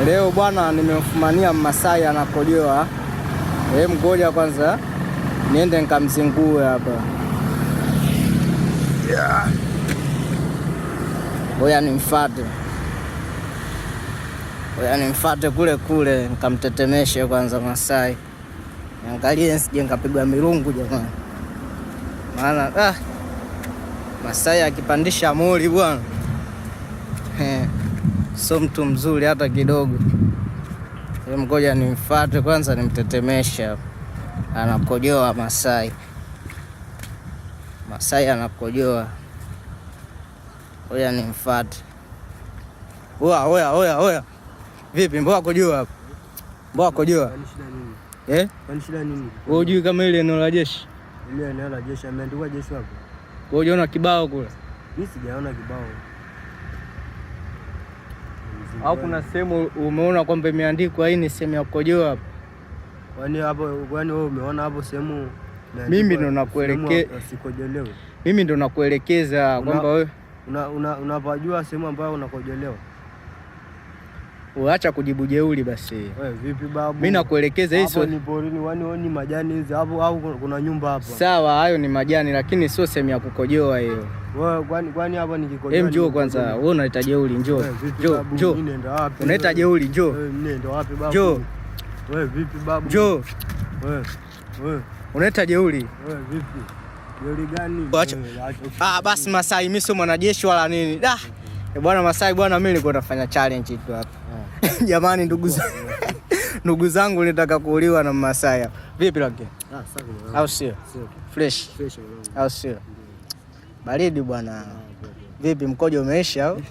Leo bwana nimemfumania Masai anakojoa. Ngoja kwanza niende nikamzingue hapa. Ngoja nimfuate kule nikamtetemeshe kwanza Masai. Niangalie nsije nikapigwa mirungu jamani. Maana Masai akipandisha moli bwana. So mtu mzuri hata kidogo. Ngoja nimfuate kwanza nimtetemeshe. Anakojoa Masai. Masai anakojoa. Ngoja nimfuate. Oya. Vipi mbona kojoa hapo? Mbona kojoa? Kwani shida nini? Wewe hujui kama ile eneo la jeshi? Ile eneo la jeshi ameandikwa jeshi hapo. Wewe unaona kibao kule? Mimi sijaona kibao. Au kuna sehemu umeona kwamba imeandikwa hii ni sehemu ya kukojoa hapo? Kwani wewe umeona hapo sehemu? Mimi ndo nakuelekeza. Usikojelewe. Mimi ndo nakuelekeza kwamba wewe unapajua sehemu ambayo unakojelewa. Uacha kujibu jeuri basi. Wewe vipi babu? Mimi nakuelekeza hizo. Hapo ni porini, wani majani hizi hapo au kuna nyumba hapa? Sawa, hayo ni majani lakini sio sehemu ya kukojoa hiyo. Wewe kwani hapa nikikojoa? Njoo kwanza. Wewe unaleta jeuri, njoo. Njoo. Mimi nenda wapi? Unaleta jeuri, njoo. Mimi nenda wapi babu? Njoo. Wewe vipi babu? Njoo. Wewe. Unaleta jeuri. Wewe vipi? Jeuri gani? Basi Masai, mimi sio mwanajeshi wala nini. Bwana Masai bwana, mimi nilikuwa nafanya challenge tu hapa. Jamani ndugu zangu nitaka kuuliwa na Masai. Vipi lakini? Safi. Au sio? Fresh. Au sio? Baridi bwana. Vipi mkojo umeisha au?